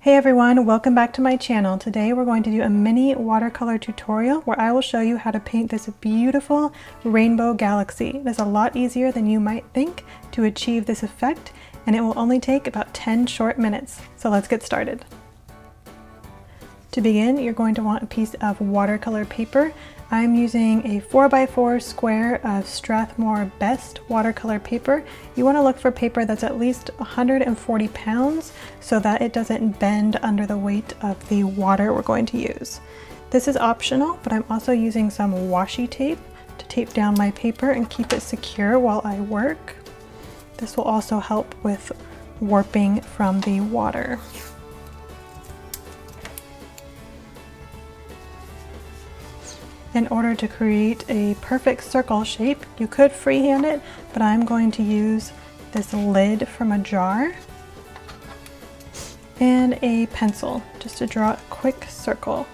Hey everyone, welcome back to my channel. Today we're going to do a mini watercolor tutorial where I will show you how to paint this beautiful rainbow galaxy. It is a lot easier than you might think to achieve this effect, and it will only take about 10 short minutes. So let's get started. To begin, you're going to want a piece of watercolor paper. I'm using a 4x4 square of Strathmore Best watercolor paper. You want to look for paper that's at least 140 pounds so that it doesn't bend under the weight of the water we're going to use. This is optional, but I'm also using some washi tape to tape down my paper and keep it secure while I work. This will also help with warping from the water. In order to create a perfect circle shape, you could freehand it, but I'm going to use this lid from a jar and a pencil just to draw a quick circle.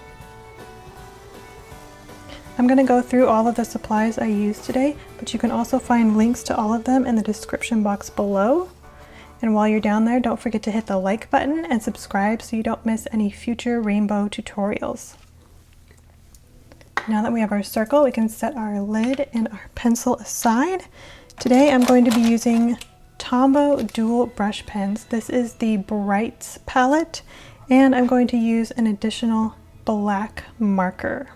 I'm going to go through all of the supplies I used today, but you can also find links to all of them in the description box below. And while you're down there, don't forget to hit the like button and subscribe so you don't miss any future rainbow tutorials. Now that we have our circle, we can set our lid and our pencil aside. Today I'm going to be using Tombow dual brush pens. This is the Brights palette, and I'm going to use an additional black marker.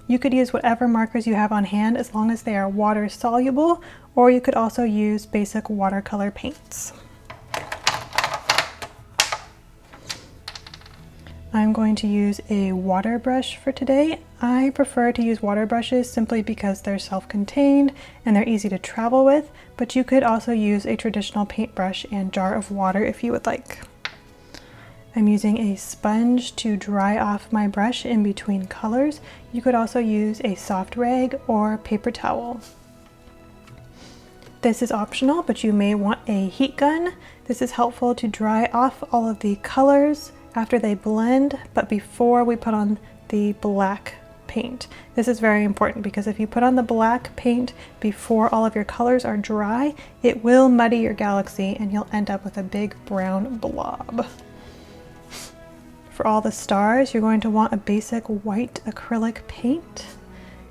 You could use whatever markers you have on hand as long as they are water soluble, or you could also use basic watercolor paints. I'm going to use a water brush for today. I prefer to use water brushes simply because they're self-contained and they're easy to travel with, but you could also use a traditional paintbrush and jar of water if you would like. I'm using a sponge to dry off my brush in between colors. You could also use a soft rag or paper towel. This is optional, but you may want a heat gun. This is helpful to dry off all of the colors after they blend, but before we put on the black paint. This is very important because if you put on the black paint before all of your colors are dry, it will muddy your galaxy and you'll end up with a big brown blob. For all the stars, you're going to want a basic white acrylic paint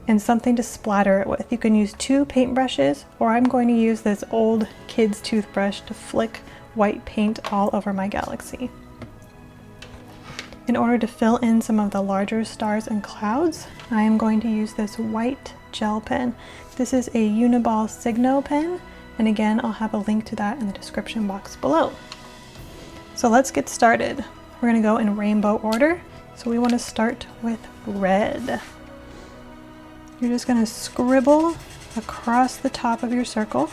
and something to splatter it with. You can use two paintbrushes, or I'm going to use this old kid's toothbrush to flick white paint all over my galaxy. In order to fill in some of the larger stars and clouds, I am going to use this white gel pen. This is a Uniball Signo pen, and again, I'll have a link to that in the description box below. So let's get started. We're going to go in rainbow order. So we want to start with red. You're just going to scribble across the top of your circle.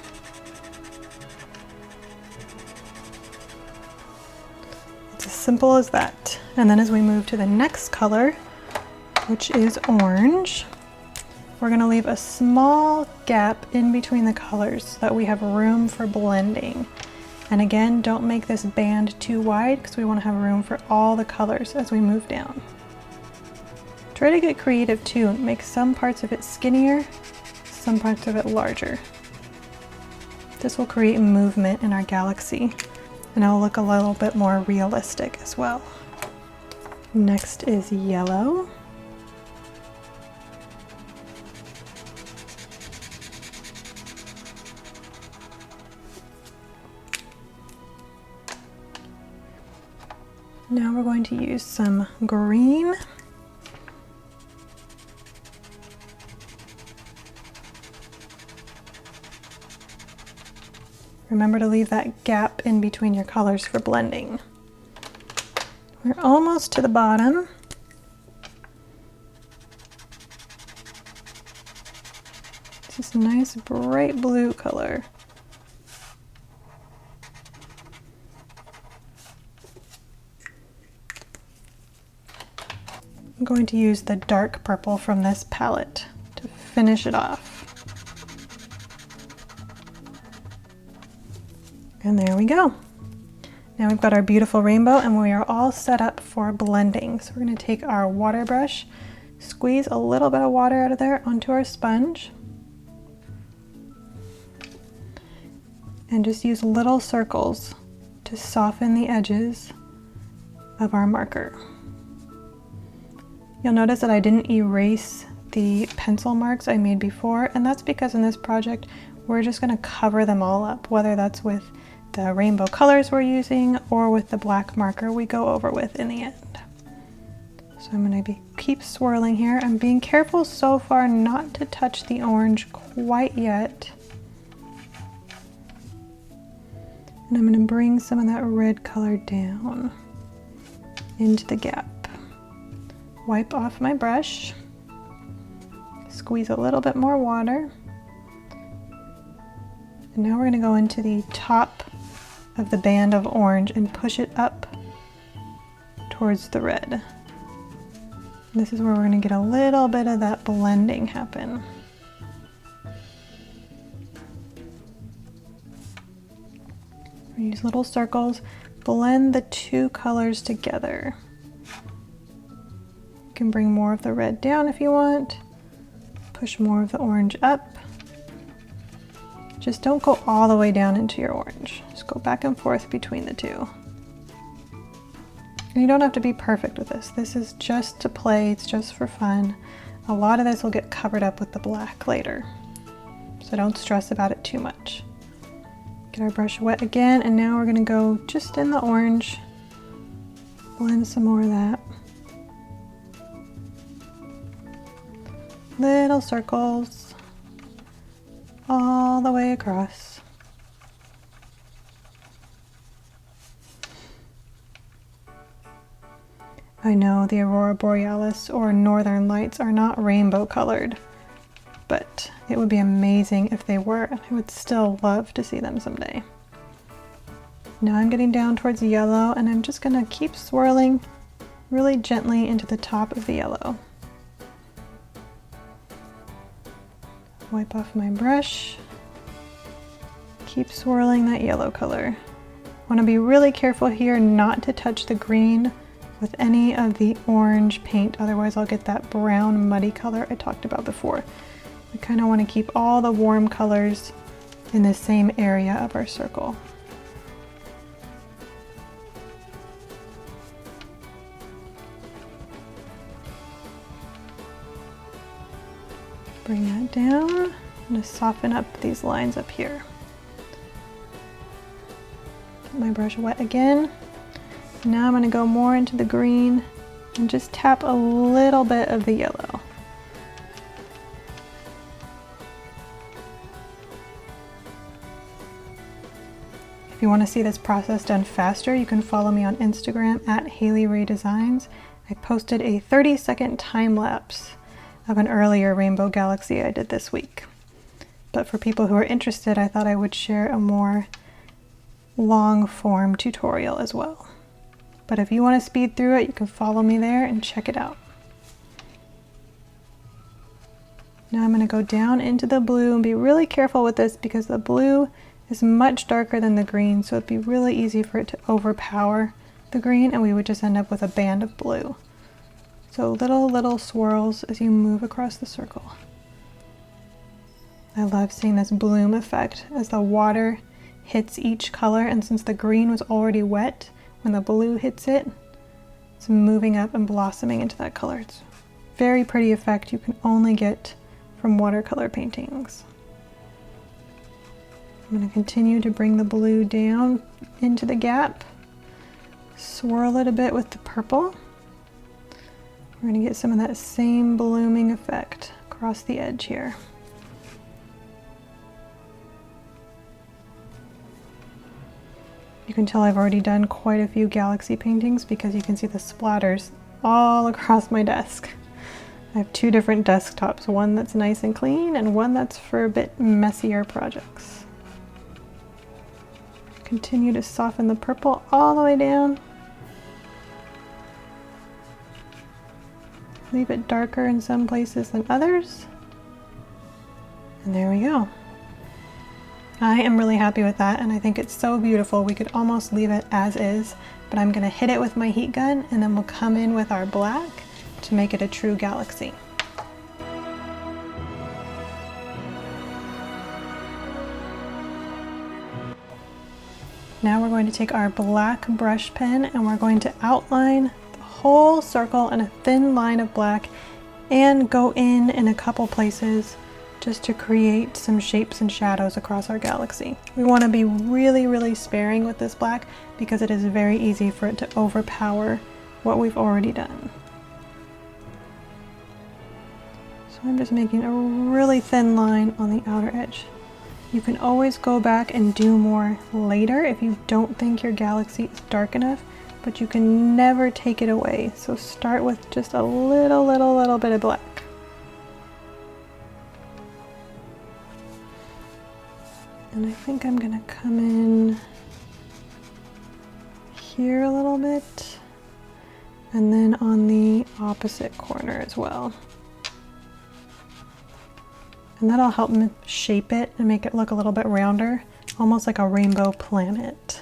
It's as simple as that. And then as we move to the next color, which is orange, we're going to leave a small gap in between the colors so that we have room for blending. And again, don't make this band too wide because we want to have room for all the colors as we move down. Try to get creative too and make some parts of it skinnier, some parts of it larger. This will create movement in our galaxy and it'll look a little bit more realistic as well. Next is yellow. Now we're going to use some green. Remember to leave that gap in between your colors for blending. We're almost to the bottom. It's this nice bright blue color. I'm going to use the dark purple from this palette to finish it off. And there we go. Now we've got our beautiful rainbow and we are all set up for blending. So we're going to take our water brush, squeeze a little bit of water out of there onto our sponge, and just use little circles to soften the edges of our marker. You'll notice that I didn't erase the pencil marks I made before, and that's because in this project we're just going to cover them all up, whether that's with the rainbow colors we're using or with the black marker we go over with in the end. So I'm going to keep swirling here. I'm being careful so far not to touch the orange quite yet. And I'm going to bring some of that red color down into the gap. Wipe off my brush, squeeze a little bit more water, and now we're going to go into the top of the band of orange and push it up towards the red. This is where we're going to get a little bit of that blending happen. Use little circles, blend the two colors together. You can bring more of the red down if you want, push more of the orange up. Just don't go all the way down into your orange. Just go back and forth between the two. And you don't have to be perfect with this. This is just to play, it's just for fun. A lot of this will get covered up with the black later, so don't stress about it too much. Get our brush wet again, and now we're gonna go just in the orange, blend some more of that. Little circles all the way across. I know the Aurora Borealis or Northern Lights are not rainbow colored, but it would be amazing if they were, and I would still love to see them someday. Now I'm getting down towards yellow, and I'm just gonna keep swirling really gently into the top of the yellow. Wipe off my brush, keep swirling that yellow color. I want to be really careful here not to touch the green with any of the orange paint, otherwise I'll get that brown muddy color I talked about before. We kind of want to keep all the warm colors in the same area of our circle. Bring that down. I'm going to soften up these lines up here. Get my brush wet again. Now I'm going to go more into the green and just tap a little bit of the yellow. If you want to see this process done faster, you can follow me on Instagram at Haley Ray Designs. I posted a 30-second time lapse of an earlier rainbow galaxy I did this week. But for people who are interested, I thought I would share a more long form tutorial as well. But if you want to speed through it, you can follow me there and check it out. Now I'm going to go down into the blue and be really careful with this because the blue is much darker than the green, so it'd be really easy for it to overpower the green and we would just end up with a band of blue. So little swirls as you move across the circle. I love seeing this bloom effect as the water hits each color, and since the green was already wet, when the blue hits it, it's moving up and blossoming into that color. It's a very pretty effect you can only get from watercolor paintings. I'm going to continue to bring the blue down into the gap, swirl it a bit with the purple. We're going to get some of that same blooming effect across the edge here. You can tell I've already done quite a few galaxy paintings because you can see the splatters all across my desk. I have two different desktops, one that's nice and clean and one that's for a bit messier projects. Continue to soften the purple all the way down. Leave it darker in some places than others. And there we go. I am really happy with that, and I think it's so beautiful. We could almost leave it as is, but I'm gonna hit it with my heat gun and then we'll come in with our black to make it a true galaxy. Now we're going to take our black brush pen and we're going to outline the whole circle in a thin line of black and go in a couple places just to create some shapes and shadows across our galaxy. We want to be really, really sparing with this black because it is very easy for it to overpower what we've already done. So I'm just making a really thin line on the outer edge. You can always go back and do more later if you don't think your galaxy is dark enough, but you can never take it away. So start with just a little bit of black. And I think I'm gonna come in here a little bit, and then on the opposite corner as well. And that'll help me shape it and make it look a little bit rounder, almost like a rainbow planet.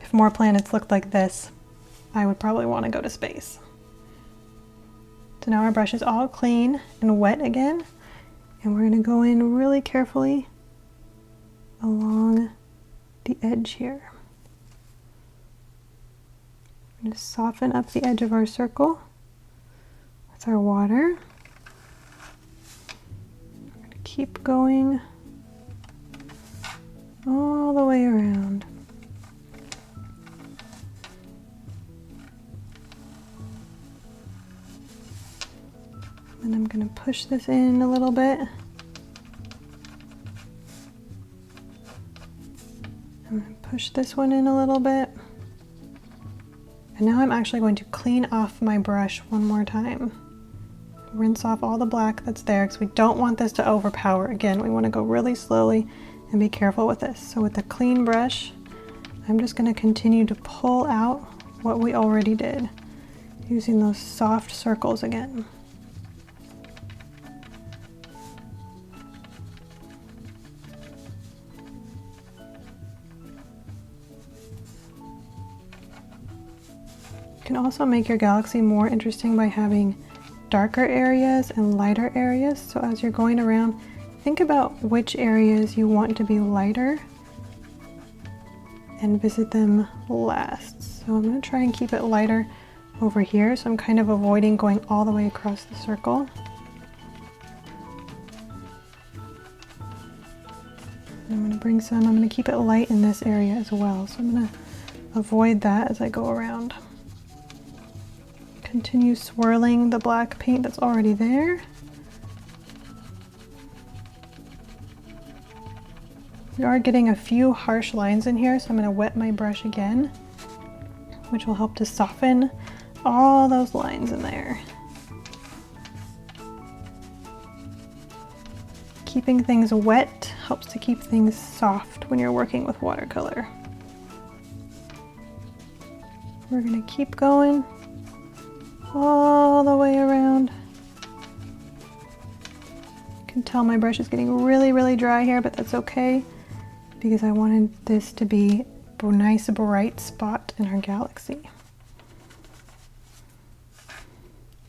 If more planets looked like this, I would probably want to go to space. So now our brush is all clean and wet again, and we're gonna go in really carefully along the edge here. I'm going to soften up the edge of our circle with our water. We're going to keep going all the way around. And I'm going to push this in a little bit. I'm going to push this one in a little bit. And now I'm actually going to clean off my brush one more time. Rinse off all the black that's there because we don't want this to overpower. Again, we want to go really slowly and be careful with this. So with the clean brush, I'm just going to continue to pull out what we already did, using those soft circles again. You can also make your galaxy more interesting by having darker areas and lighter areas. So as you're going around, think about which areas you want to be lighter and visit them last. So I'm going to try and keep it lighter over here. So I'm kind of avoiding going all the way across the circle. And I'm going to bring some, I'm going to keep it light in this area as well. So I'm going to avoid that as I go around. Continue swirling the black paint that's already there. We are getting a few harsh lines in here, so I'm going to wet my brush again, which will help to soften all those lines in there. Keeping things wet helps to keep things soft when you're working with watercolor. We're going to keep going all the way around. You can tell my brush is getting really dry here, but that's okay because I wanted this to be a nice bright spot in our galaxy.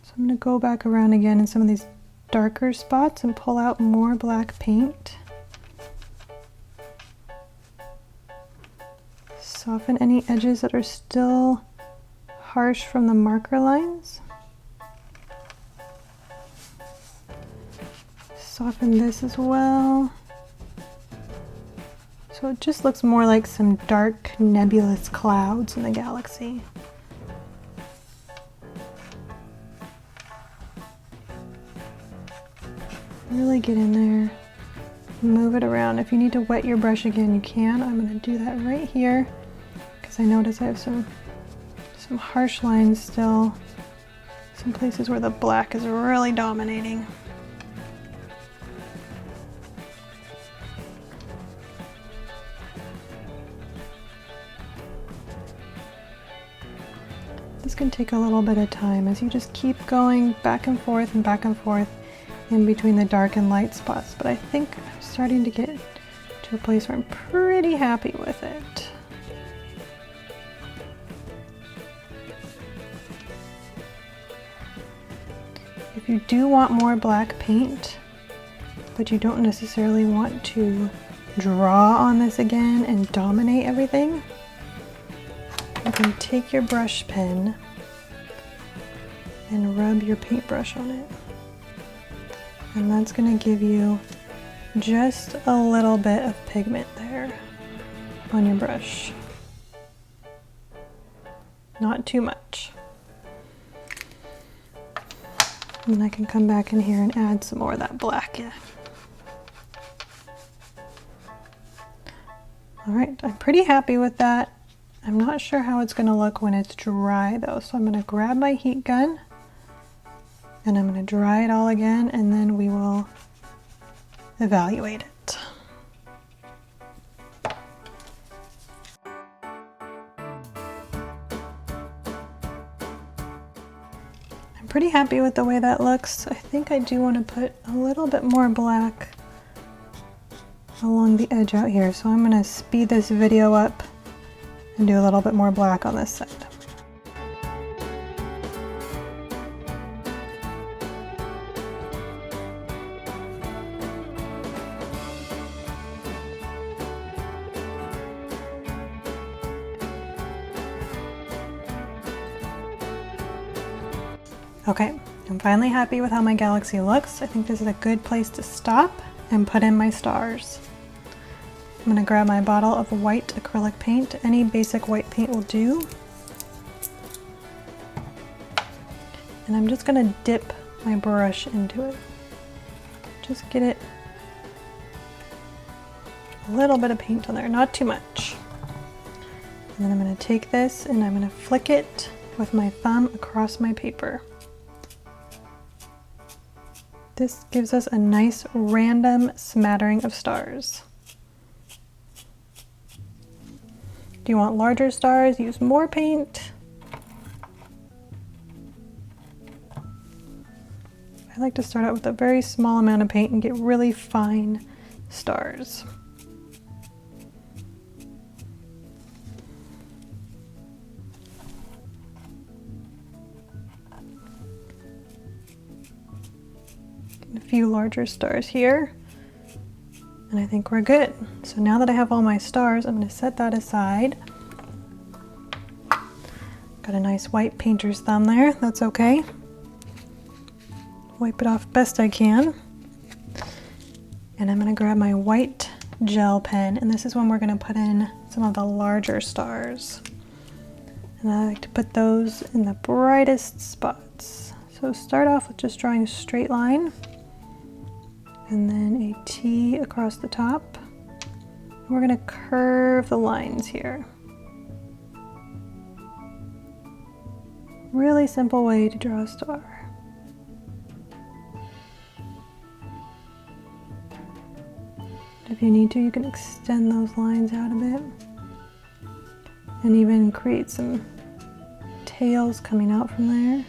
So I'm going to go back around again in some of these darker spots and pull out more black paint. Soften any edges that are still harsh from the marker lines. Soften this as well. So it just looks more like some dark nebulous clouds in the galaxy. Really get in there, move it around. If you need to wet your brush again, you can. I'm going to do that right here because I notice I have some harsh lines still, some places where the black is really dominating. This can take a little bit of time as you just keep going back and forth in between the dark and light spots, but I think I'm starting to get to a place where I'm pretty happy with it. If you do want more black paint, but you don't necessarily want to draw on this again and dominate everything, you can take your brush pen and rub your paintbrush on it. And that's going to give you just a little bit of pigment there on your brush. Not too much. And then I can come back in here and add some more of that black in. All right, I'm pretty happy with that. I'm not sure how it's gonna look when it's dry though. So I'm gonna grab my heat gun and I'm gonna dry it all again, and then we will evaluate it. I'm pretty happy with the way that looks. I think I do want to put a little bit more black along the edge out here. So I'm going to speed this video up and do a little bit more black on this side. Okay, I'm finally happy with how my galaxy looks. I think this is a good place to stop and put in my stars. I'm gonna grab my bottle of white acrylic paint. Any basic white paint will do. And I'm just gonna dip my brush into it. Just get it a little bit of paint on there, not too much. And then I'm gonna take this and I'm gonna flick it with my thumb across my paper. This gives us a nice random smattering of stars. Do you want larger stars? Use more paint. I like to start out with a very small amount of paint and get really fine stars. A few larger stars here, and I think we're good. So now that I have all my stars, I'm going to set that aside. Got a nice white painter's thumb there, that's okay. Wipe it off best I can. And I'm going to grab my white gel pen, and this is when we're going to put in some of the larger stars. And I like to put those in the brightest spots. So start off with just drawing a straight line, and then a T across the top. We're gonna curve the lines here. Really simple way to draw a star. If you need to, you can extend those lines out a bit and even create some tails coming out from there.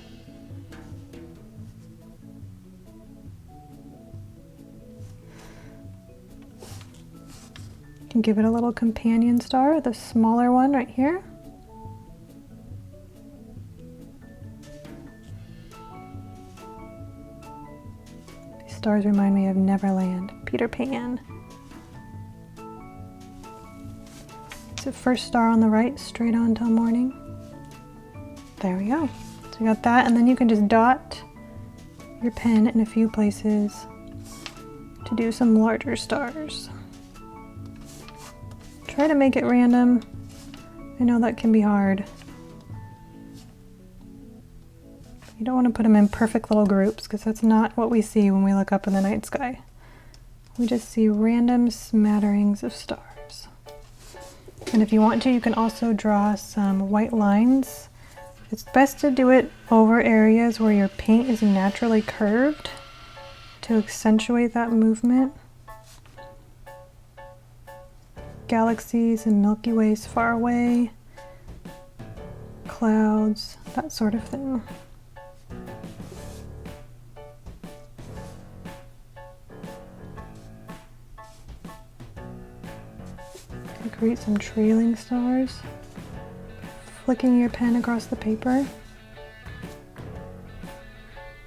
Can give it a little companion star, the smaller one right here. These stars remind me of Neverland, Peter Pan. So first star on the right, straight on till morning. There we go. So we got that, and then you can just dot your pen in a few places to do some larger stars. Try to make it random. I know that can be hard. You don't want to put them in perfect little groups because that's not what we see when we look up in the night sky. We just see random smatterings of stars. And if you want to, you can also draw some white lines. It's best to do it over areas where your paint is naturally curved to accentuate that movement. Galaxies and Milky Ways far away, clouds, that sort of thing. And create some trailing stars, flicking your pen across the paper.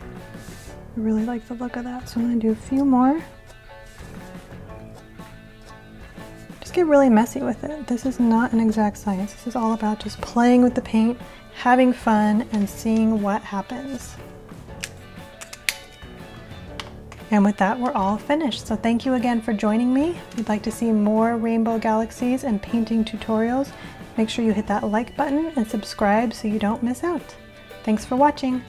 I really like the look of that, so I'm going to do a few more. get really messy with it. This is not an exact science. This is all about just playing with the paint, having fun, and seeing what happens. And with that, we're all finished. So thank you again for joining me. If you'd like to see more rainbow galaxies and painting tutorials, make sure you hit that like button and subscribe so you don't miss out. Thanks for watching.